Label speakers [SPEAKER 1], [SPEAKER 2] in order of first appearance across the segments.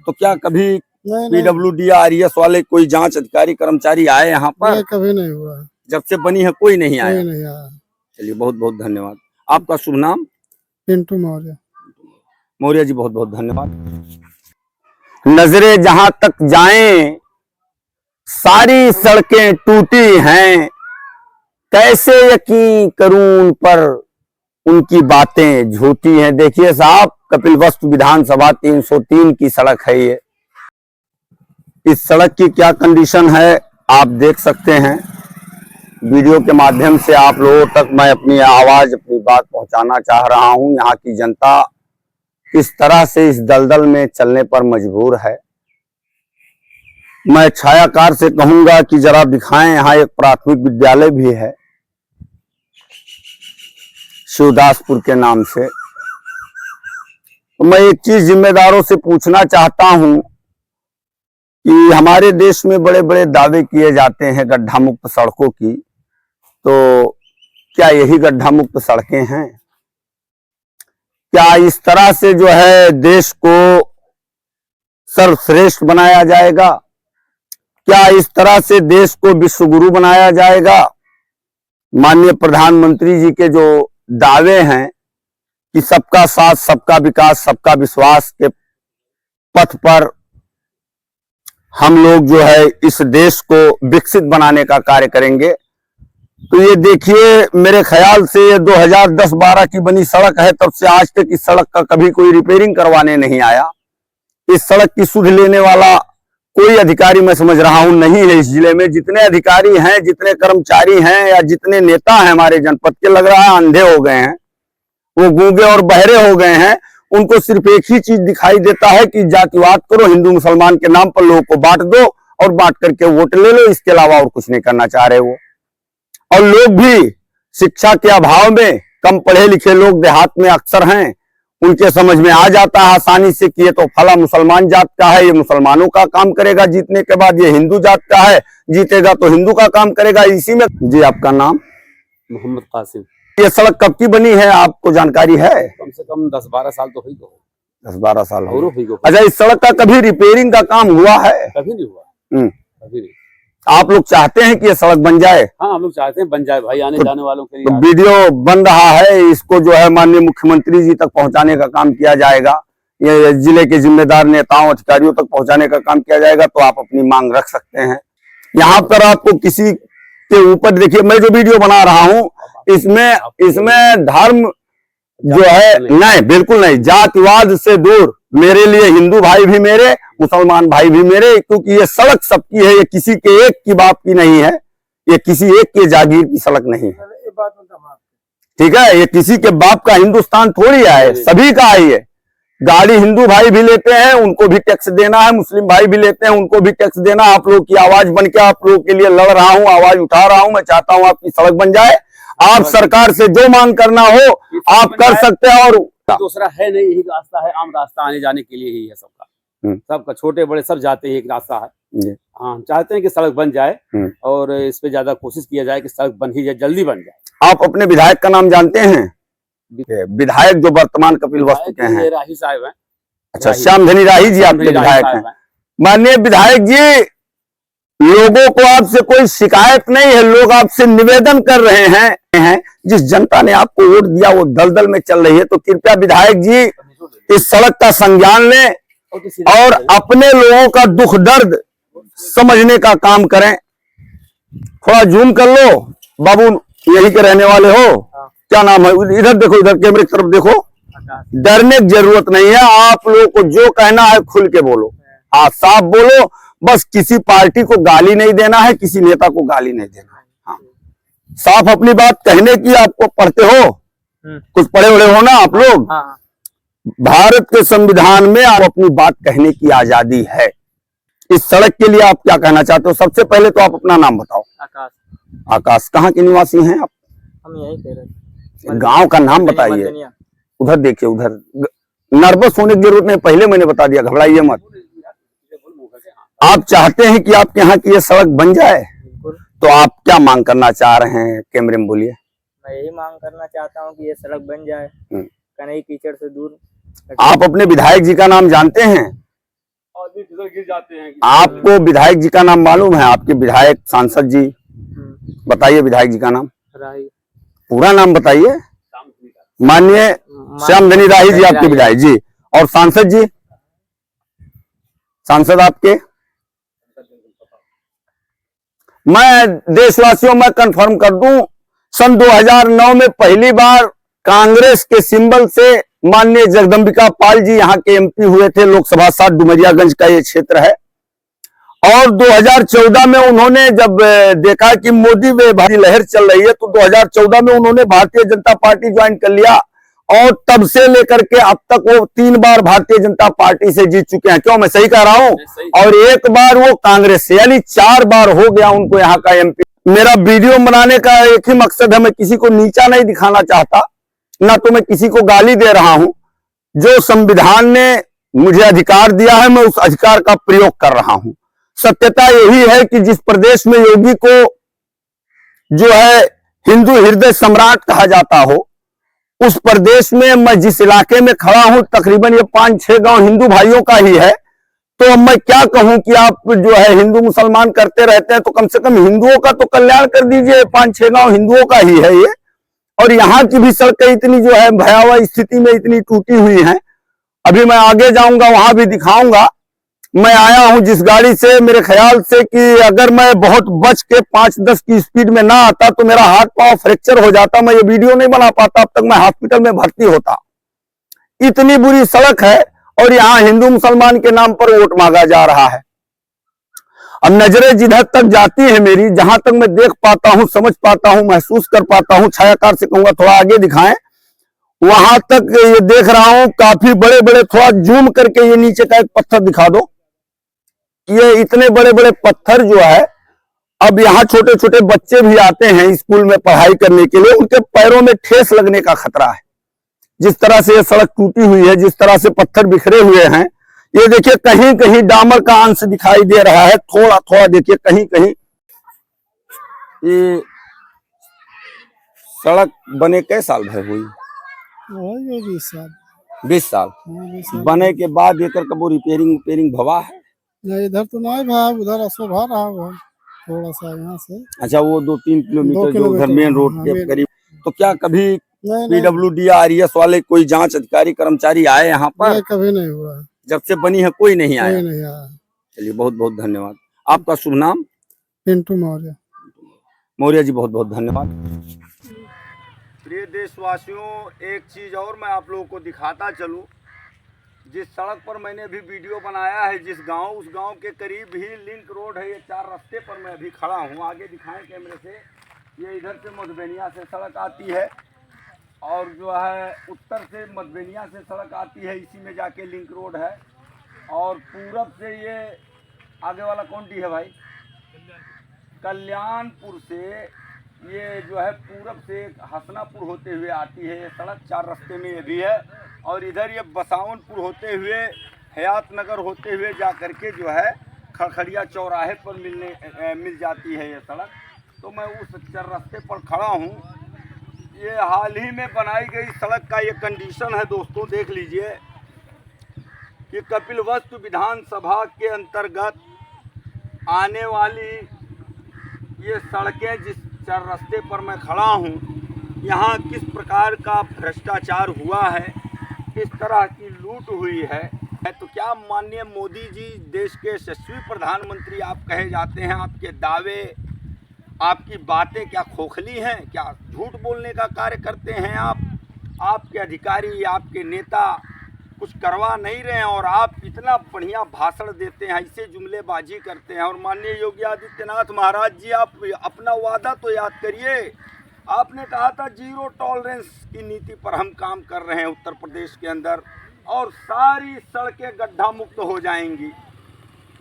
[SPEAKER 1] तो क्या कभी
[SPEAKER 2] नहीं
[SPEAKER 1] PWD RES वाले कोई जांच अधिकारी कर्मचारी आए यहाँ पर?
[SPEAKER 2] नहीं, कभी नहीं हुआ।
[SPEAKER 1] जब से बनी है कोई नहीं आया?
[SPEAKER 2] कोई नहीं आया।
[SPEAKER 1] चलिए बहुत बहुत धन्यवाद। आपका शुभ नाम?
[SPEAKER 2] पिंटू मौर्य।
[SPEAKER 1] मौर्य जी, बहुत बहुत धन्यवाद। नजरें जहां तक जाएं सारी सड़कें टूटी हैं, कैसे यकीन करूं उन पर, उनकी बातें झूठी हैं। देखिए साहब, कपिलवस्तु विधानसभा 303 की सड़क है ये। इस सड़क की क्या कंडीशन है आप देख सकते हैं। वीडियो के माध्यम से आप लोगों तक मैं अपनी आवाज, अपनी बात पहुंचाना चाह रहा हूं। यहाँ की जनता किस तरह से इस दलदल में चलने पर मजबूर है। मैं छायाकार से कहूंगा कि जरा दिखाएं, यहाँ एक प्राथमिक विद्यालय भी है शिवदासपुर के नाम से। तो मैं एक चीज जिम्मेदारों से पूछना चाहता हूं कि हमारे देश में बड़े बड़े दावे किए जाते हैं गड्ढा मुक्त सड़कों की, तो क्या यही गड्ढा मुक्त सड़कें हैं? क्या इस तरह से जो है देश को सर्वश्रेष्ठ बनाया जाएगा? क्या इस तरह से देश को विश्वगुरु बनाया जाएगा? माननीय प्रधानमंत्री जी के जो दावे हैं कि सबका साथ, सबका विकास, सबका विश्वास के पथ पर हम लोग जो है इस देश को विकसित बनाने का कार्य करेंगे, तो ये देखिए, मेरे ख्याल से ये 2010-12 की बनी सड़क है। तब से आज तक इस सड़क का कभी कोई रिपेयरिंग करवाने नहीं आया। इस सड़क की सुध लेने वाला कोई अधिकारी मैं समझ रहा हूं नहीं है इस जिले में। जितने अधिकारी हैं, जितने कर्मचारी हैं या जितने नेता हैं हमारे जनपद के, लग रहा है अंधे हो गए हैं, वो गूंगे और बहरे हो गए हैं। उनको सिर्फ एक ही चीज दिखाई देता है कि जातिवाद करो, हिंदू मुसलमान के नाम पर लोगों को बांट दो और बांट करके वोट ले लो। इसके अलावा और कुछ नहीं करना चाह रहे वो। और लोग भी शिक्षा के अभाव में, कम पढ़े लिखे लोग देहात में अक्सर हैं, उनके समझ में आ जाता है आसानी से कि ये तो फला मुसलमान जात का है, ये मुसलमानों का काम करेगा जीतने के बाद, ये हिंदू जात का है, जीतेगा तो हिंदू का काम करेगा। इसी में जी, आपका नाम?
[SPEAKER 3] मोहम्मद कासिम।
[SPEAKER 1] ये सड़क कब की बनी है, आपको जानकारी है?
[SPEAKER 3] कम से कम 10-12 साल तो हुई।
[SPEAKER 1] 10-12 साल
[SPEAKER 3] और हुई।
[SPEAKER 1] अच्छा, इस सड़क का कभी रिपेयरिंग का काम हुआ है?
[SPEAKER 3] कभी नहीं हुआ। कभी नहीं।
[SPEAKER 1] आप लोग चाहते हैं कि ये सड़क बन जाए?
[SPEAKER 3] हाँ, हम लोग चाहते हैं बन जाए भाई, आने जाने वालों के लिए।
[SPEAKER 1] तो वीडियो बन रहा है, इसको जो है माननीय मुख्यमंत्री जी तक पहुंचाने का काम किया जाएगा, ये जिले के जिम्मेदार नेताओं अधिकारियों तक पहुंचाने का काम किया जाएगा। तो आप अपनी मांग रख सकते हैं। यहाँ पर आपको किसी के ऊपर, देखिए मैं जो वीडियो बना रहा हूँ इसमें धर्म जो है नहीं, बिल्कुल नहीं, जातिवाद से दूर। मेरे लिए हिंदू भाई भी मेरे, मुसलमान भाई भी मेरे, क्योंकि ये सड़क सबकी है। ये किसी के एक की बाप की नहीं है, ये किसी एक के जागीर की सड़क नहीं है, ठीक है? ये किसी के बाप का हिंदुस्तान थोड़ी है, सभी का है ये। गाड़ी हिंदू भाई भी लेते हैं, उनको भी टैक्स देना है, मुस्लिम भाई भी लेते हैं, उनको भी टैक्स देना। आप लोग की आवाज बन के आप लोगों के लिए लड़ रहा हूं, आवाज उठा रहा हूं। मैं चाहता हूं आपकी सड़क बन जाए। आप सरकार से जो मांग करना हो आप कर सकते हैं। और
[SPEAKER 3] दूसरा है नहीं, यही रास्ता है, आम रास्ता आने जाने के लिए ही है सबका। सबका, छोटे बड़े सब जाते हैं, एक रास्ता है। हाँ, हम चाहते हैं कि सड़क बन जाए और इस पे ज्यादा कोशिश किया जाए कि सड़क बन ही जाए, जल्दी बन जाए।
[SPEAKER 1] आप अपने विधायक का नाम जानते हैं? विधायक जो वर्तमान कपिलवस्तु के हैं,
[SPEAKER 3] राही साहब हैं।
[SPEAKER 1] अच्छा, श्यामधनी राही जी आपके विधायक हैं। माननीय विधायक जी, लोगों को आपसे कोई शिकायत नहीं है, लोग आपसे निवेदन कर रहे हैं। जिस जनता ने आपको वोट दिया वो दलदल में चल रही है, तो कृपया विधायक जी इस सड़क का संज्ञान लें और अपने लोगों का दुख दर्द समझने का काम करें। थोड़ा जूम कर लो बाबू, यही के रहने वाले हो, क्या नाम है? इधर देखो, इधर कैमरे की तरफ देखो। डरने की जरूरत नहीं है, आप लोगों को जो कहना है खुल के बोलो, हाँ साफ बोलो। बस किसी पार्टी को गाली नहीं देना है, किसी नेता को गाली नहीं देना है। हाँ, साफ अपनी बात कहने की। आपको पढ़ते हो, कुछ पढ़े हुए हो ना आप लोग? भारत के संविधान में आप अपनी बात कहने की आजादी है। इस सड़क के लिए आप क्या कहना चाहते हो? सबसे पहले तो आप अपना नाम बताओ।
[SPEAKER 4] आकाश।
[SPEAKER 1] आकाश, कहाँ के निवासी हैं आप?
[SPEAKER 4] हम यही कह रहे।
[SPEAKER 1] गांव का नाम बताइए। उधर देखिए, उधर नर्वस होने की जरूरत नहीं, पहले मैंने बता दिया, घबराइए मत। आप चाहते हैं कि आपके यहाँ की ये सड़क बन जाए, तो आप क्या मांग करना चाह रहे हैं? कैमरे में बोलिए।
[SPEAKER 4] मैं यही मांग करना चाहता हूँ कि ये सड़क बन जाए, कनई कीचड़ से दूर।
[SPEAKER 1] आप अपने विधायक जी का नाम जानते हैं?
[SPEAKER 3] गिर जाते हैं।
[SPEAKER 1] आपको विधायक जी का नाम मालूम है? आपके विधायक सांसद जी बताइए, विधायक जी का नाम,
[SPEAKER 4] राही
[SPEAKER 1] पूरा नाम बताइए। माननीय श्यामधनी राही जी आपके विधायक जी। और सांसद जी, सांसद आपके? मैं देशवासियों में कंफर्म कर दूं, सन 2009 में पहली बार कांग्रेस के सिंबल से माननीय जगदंबिका पाल जी यहाँ के एमपी हुए थे। लोकसभा 7 डुमरियागंज का ये क्षेत्र है। और 2014 में उन्होंने जब देखा कि मोदी में भारी लहर चल रही है, तो 2014 में उन्होंने भारतीय जनता पार्टी ज्वाइन कर लिया। और तब से लेकर के अब तक वो 3 बार भारतीय जनता पार्टी से जीत चुके हैं। क्यों, मैं सही कह रहा हूं? और 1 बार वो कांग्रेस से, यानी 4 बार हो गया उनको यहाँ का एमपी। मेरा वीडियो बनाने का एक ही मकसद है, मैं किसी को नीचा नहीं दिखाना चाहता, ना तो मैं किसी को गाली दे रहा हूं। जो संविधान ने मुझे अधिकार दिया है, मैं उस अधिकार का प्रयोग कर रहा हूं। सत्यता यही है कि जिस प्रदेश में योगी को जो है हिंदू हृदय सम्राट कहा जाता हो, उस प्रदेश में मैं जिस इलाके में खड़ा हूं, तकरीबन ये 5-6 गांव हिंदू भाइयों का ही है। तो अब मैं क्या कहूं कि आप जो है हिंदू मुसलमान करते रहते हैं, तो कम से कम हिंदुओं का तो कल्याण कर दीजिए। 5-6 गांव हिंदुओं का ही है ये। और यहाँ की भी सड़कें इतनी जो है भयावह स्थिति में इतनी टूटी हुई हैं। अभी मैं आगे जाऊंगा, वहां भी दिखाऊंगा। मैं आया हूं जिस गाड़ी से, मेरे ख्याल से कि अगर मैं बहुत बच के 5-10 की स्पीड में ना आता तो मेरा हाथ पांव फ्रैक्चर हो जाता, मैं ये वीडियो नहीं बना पाता, अब तक मैं हॉस्पिटल में भर्ती होता। इतनी बुरी सड़क है। और यहाँ हिंदू मुसलमान के नाम पर वोट मांगा जा रहा है। अब नजरें जिधर तक जाती है मेरी, जहां तक मैं देख पाता हूं, समझ पाता हूं, महसूस कर पाता हूं, छायाकार से कहूंगा थोड़ा आगे दिखाएं, वहां तक ये देख रहा हूं काफी बड़े बड़े, थोड़ा जूम करके ये नीचे का एक पत्थर दिखा दो। ये इतने बड़े बड़े पत्थर जो है, अब यहाँ छोटे छोटे बच्चे भी आते हैं स्कूल में पढ़ाई करने के लिए, उनके पैरों में ठेस लगने का खतरा है। जिस तरह से ये सड़क टूटी हुई है, जिस तरह से पत्थर बिखरे हुए हैं, ये देखिए कहीं कहीं डामर का अंश दिखाई दे रहा है, थोड़ा थोड़ा देखिए कहीं कहीं। ये सड़क बने कै साल भर हुई?
[SPEAKER 2] 20 साल।
[SPEAKER 1] 20 साल
[SPEAKER 2] 20 साल
[SPEAKER 1] बने के बाद एकर कबो रिपेयरिंग भवा है?
[SPEAKER 2] नहीं, इधर तो नहीं भाव, उधर असो भा रहा हुआ थोड़ा सा यहाँ से।
[SPEAKER 1] अच्छा, वो 2-3 किलोमीटर जो उधर मेन रोड के
[SPEAKER 2] मेन
[SPEAKER 1] करीब। तो क्या कभी
[SPEAKER 2] नहीं,
[SPEAKER 1] PWD RES वाले कोई जांच अधिकारी कर्मचारी आए यहाँ पर?
[SPEAKER 2] नहीं, कभी नहीं हुआ,
[SPEAKER 1] जब से बनी है कोई नहीं आया?
[SPEAKER 2] कोई नहीं आया।
[SPEAKER 1] चलिए, बहुत बहुत धन्यवाद। आपका शुभ नाम?
[SPEAKER 2] पिंटू मौर्य।
[SPEAKER 1] मौर्य जी, बहुत बहुत धन्यवाद। प्रिय देशवासियों, एक चीज और मैं आप लोगों को दिखाता चलूं। जिस सड़क पर मैंने अभी वीडियो बनाया है, जिस गांव, उस गांव के करीब ही लिंक रोड है। ये 4 रास्ते पर मैं अभी खड़ा हूं। आगे दिखाएं कैमरे से। ये इधर से मधुबनिया से सड़क आती है, और जो है उत्तर से मधुबनिया से सड़क आती है, इसी में जाके लिंक रोड है। और पूरब से ये आगे वाला कौन डी है भाई? कल्याणपुर से ये जो है पूरब से हसनापुर होते हुए आती है ये सड़क। 4 रास्ते में ये भी है। और इधर ये बसावनपुर होते हुए, हयात नगर होते हुए जा करके जो है खड़खड़िया चौराहे पर मिल जाती है ये सड़क। तो मैं उस 4 रास्ते पर खड़ा हूँ। ये हाल ही में बनाई गई सड़क का ये कंडीशन है दोस्तों, देख लीजिए कि कपिलवस्तु विधानसभा के अंतर्गत आने वाली ये सड़कें, जिस 4 रास्ते पर मैं खड़ा हूँ, यहाँ किस प्रकार का भ्रष्टाचार हुआ है, किस तरह की लूट हुई है। तो क्या माननीय मोदी जी देश के यशस्वी प्रधानमंत्री आप कहे जाते हैं, आपके दावे, आपकी बातें क्या खोखली हैं? क्या झूठ बोलने का कार्य करते हैं आप? आपके अधिकारी, आपके नेता कुछ करवा नहीं रहे हैं, और आप इतना बढ़िया भाषण देते हैं, ऐसे जुमलेबाजी करते हैं। और माननीय योगी आदित्यनाथ महाराज जी, आप अपना वादा तो याद करिए। आपने कहा था 0 टॉलरेंस की नीति पर हम काम कर रहे हैं उत्तर प्रदेश के अंदर, और सारी सड़कें गड्ढा मुक्त हो जाएंगी।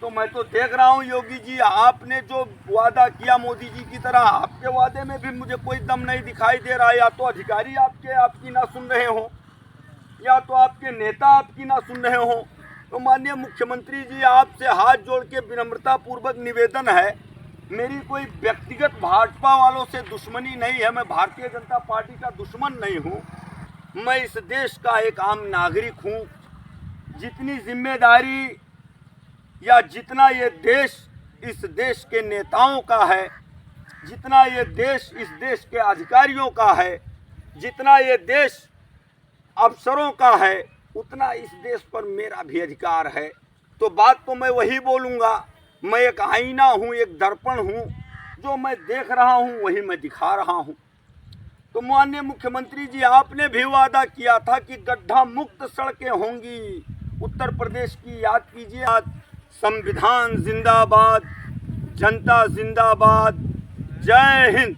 [SPEAKER 1] तो मैं तो देख रहा हूँ योगी जी, आपने जो वादा किया मोदी जी की तरह, आपके वादे में भी मुझे कोई दम नहीं दिखाई दे रहा है। या तो अधिकारी आपकी ना सुन रहे हो, या तो आपके नेता आपकी ना सुन रहे हो। तो माननीय मुख्यमंत्री जी, आपसे हाथ जोड़ के विनम्रता पूर्वक निवेदन है, मेरी कोई व्यक्तिगत भाजपा वालों से दुश्मनी नहीं है, मैं भारतीय जनता पार्टी का दुश्मन नहीं हूँ, मैं इस देश का एक आम नागरिक हूँ। जितनी जिम्मेदारी या जितना ये देश इस देश के नेताओं का है, जितना ये देश इस देश के अधिकारियों का है, जितना ये देश अफसरों का है, उतना इस देश पर मेरा भी अधिकार है। तो बात तो मैं वही बोलूँगा। मैं एक आईना हूँ, एक दर्पण हूँ, जो मैं देख रहा हूँ वही मैं दिखा रहा हूँ। तो माननीय मुख्यमंत्री जी, आपने भी वादा किया था कि गड्ढा मुक्त सड़कें होंगी उत्तर प्रदेश की। याद कीजिए, आज संविधान जिंदाबाद, जनता जिंदाबाद, जय हिंद।